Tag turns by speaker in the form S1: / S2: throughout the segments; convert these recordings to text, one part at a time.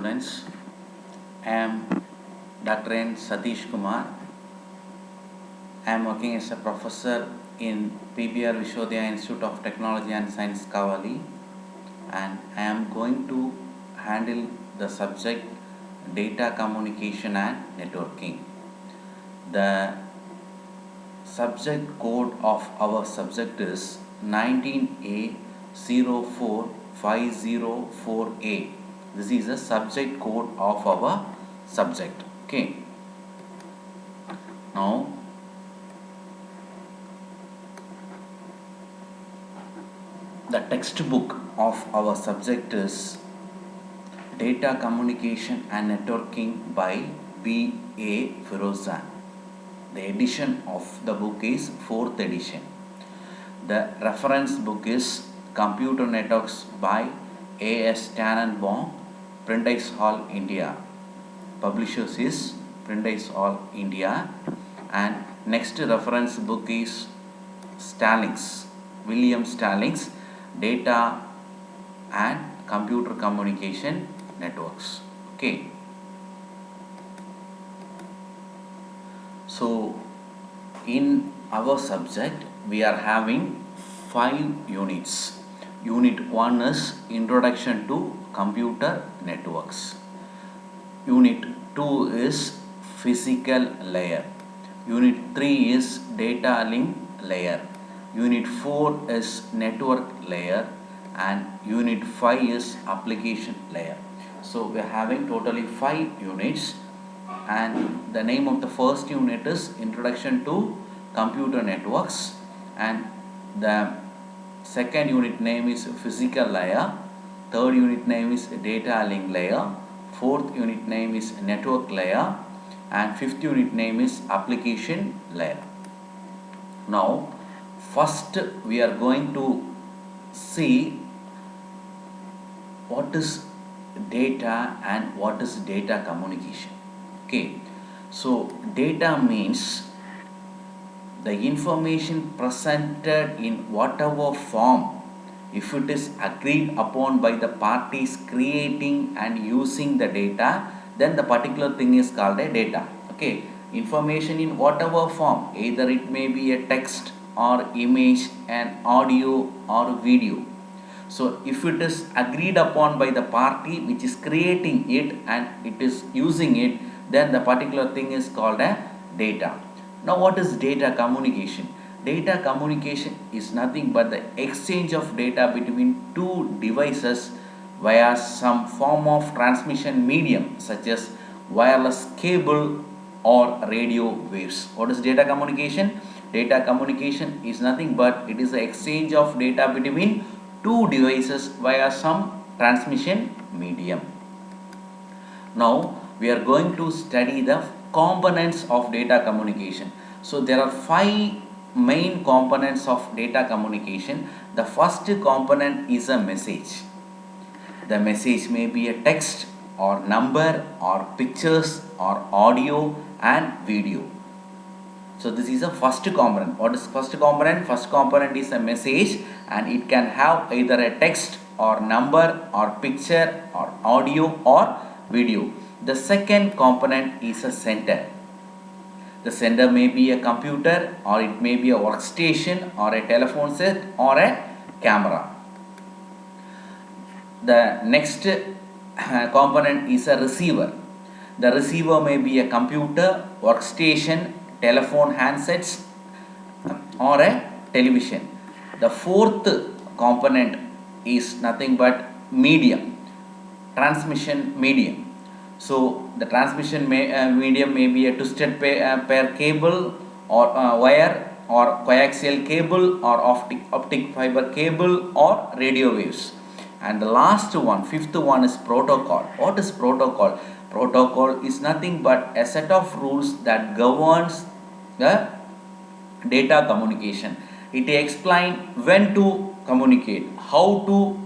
S1: students. I am Dr. N. Satish Kumar. I am working as a professor in PBR Vishodaya Institute of Technology and Science, Kavali, and I am going to handle the subject data communication and networking. The subject code of our subject is 19A04504A. This is the subject code of our subject. Okay. Now, the textbook of our subject is Data Communication and Networking by B.A. Firozan. The edition of the book is 4th edition. The reference book is Computer Networks by A.S. Tannenbaum, Prentice Hall, India. Publishers is Prentice Hall, India. And next reference book is Stallings, William Stallings, Data and Computer Communication Networks. Okay. So, in our subject, we are having 5 units. Unit 1 is Introduction to Computer Networks. Unit 2 is Physical Layer. Unit 3 is Data Link Layer. Unit 4 is Network Layer. And Unit 5 is Application Layer. So, we are having totally 5 units. And the name of the first unit is Introduction to Computer Networks, and the second unit name is Physical Layer, third unit name is Data Link Layer, fourth unit name is Network Layer, and fifth unit name is Application Layer. Now, first we are going to see what is data and what is data communication. Okay, so data means the information presented in whatever form, if it is agreed upon by the parties creating and using the data, then the particular thing is called a data. Okay, information in whatever form, either it may be a text or image, an audio or video. So, if it is agreed upon by the party which is creating it and it is using it, then the particular thing is called a data. Now, what is data communication? Data communication is nothing but the exchange of data between two devices via some form of transmission medium such as wireless cable or radio waves. What is data communication? Data communication is nothing but it is the exchange of data between two devices via some transmission medium. Now, we are going to study the components of data communication. So, there are 5 main components of data communication. The first component is a message. The message may be a text or number or pictures or audio and video. So, this is the first component. What is first component? First component is a message, and it can have either a text or number or picture or audio or video. The second component is a sender. The sender may be a computer or it may be a workstation or a telephone set or a camera. The next component is a receiver. The receiver may be a computer, workstation, telephone handsets or a television. The fourth component is nothing but medium, transmission medium. So, the transmission medium may be a twisted pair cable or wire or coaxial cable or optic fiber cable or radio waves. And the last one, fifth one is protocol. What is protocol? Protocol is nothing but a set of rules that governs the data communication. It explains when to communicate, how to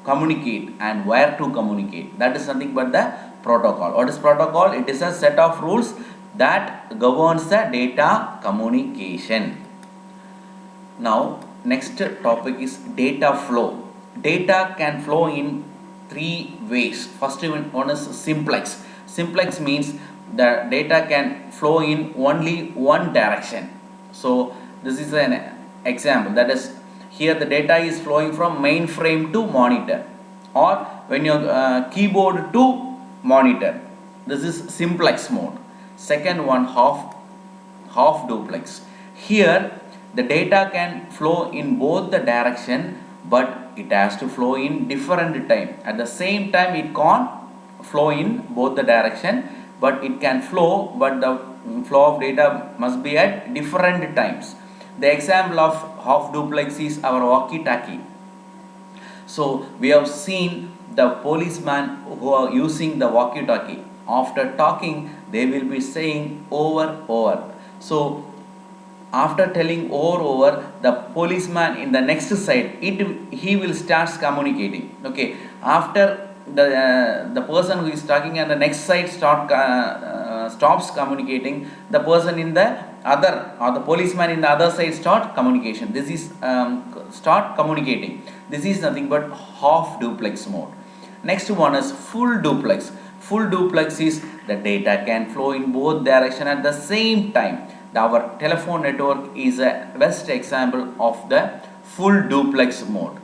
S1: communicate and where to communicate. That is nothing but the protocol. What is protocol? It is a set of rules that governs the data communication. Now, next topic is data flow. Data can flow in three ways. First one is simplex. Simplex means the data can flow in only one direction. So this is an example, that is, here the data is flowing from mainframe to monitor, or when your keyboard to monitor. This is simplex mode. Second one, half duplex. Here the data can flow in both the direction, but it has to flow in different time. At the same time it can't flow in both the direction, but it can flow, but the flow of data must be at different times. The example of half duplex is our walkie-talkie. So we have seen the policeman who are using the walkie-talkie. After talking, they will be saying over. So after telling over, the policeman in the next side, he will start communicating. Okay, after the person who is talking and the next side stops communicating, the person in the other, or the policeman in the other side start communication. This is start communicating. This is nothing but half duplex mode. Next one is full duplex. Full duplex is the data can flow in both direction at the same time. Our telephone network is a best example of the full duplex mode.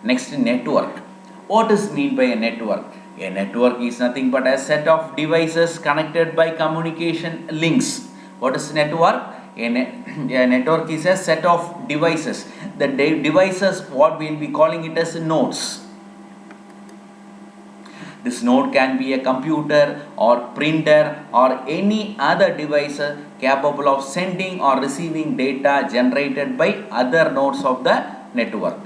S1: Next, network. What is mean by a network? A network is nothing but a set of devices connected by communication links. What is network? A network is a set of devices. The devices, what we will be calling it as nodes. This node can be a computer or printer or any other device capable of sending or receiving data generated by other nodes of the network.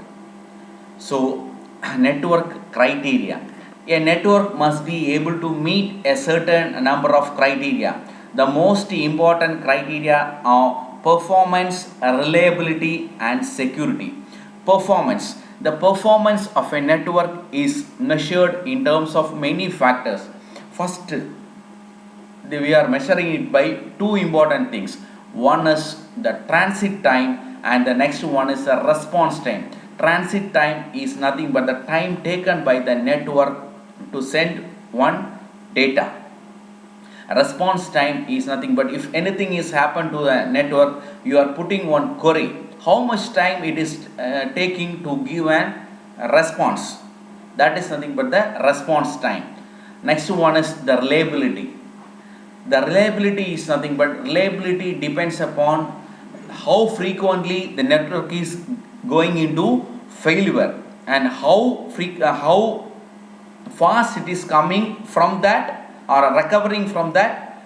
S1: So, network criteria. A network must be able to meet a certain number of criteria. The most important criteria are performance, reliability, and security. Performance. The performance of a network is measured in terms of many factors. First, we are measuring it by two important things. One is the transit time, and the next one is the response time. Transit time is nothing but the time taken by the network to send one data. Response time is nothing but if anything is happened to the network, you are putting one query, how much time it is taking to give a response. That is nothing but the response time. Next one is the reliability. The reliability is nothing but reliability depends upon how frequently the network is going into failure and how fast it is coming from that or recovering from that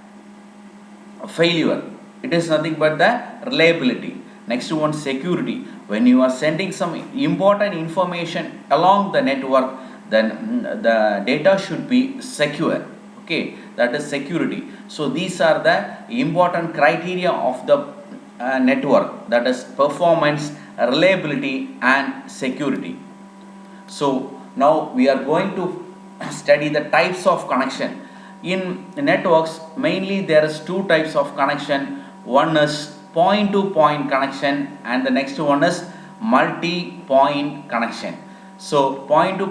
S1: failure. It is nothing but the reliability. Next one, security. When you are sending some important information along the network, then the data should be secure. Okay, that is security. So these are the important criteria of the network, that is performance, reliability, and security. So now we are going to study the types of connection. In networks, mainly there is two types of connection. One is point to point connection and the next one is multi-point connection. So point to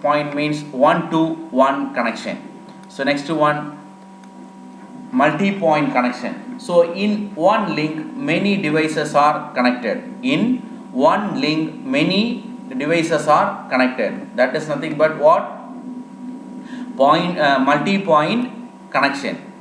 S1: point means one to one connection. So next one, multi-point connection. So in one link many devices are connected. In one link many devices are connected. That is nothing but what? Multi-point connection.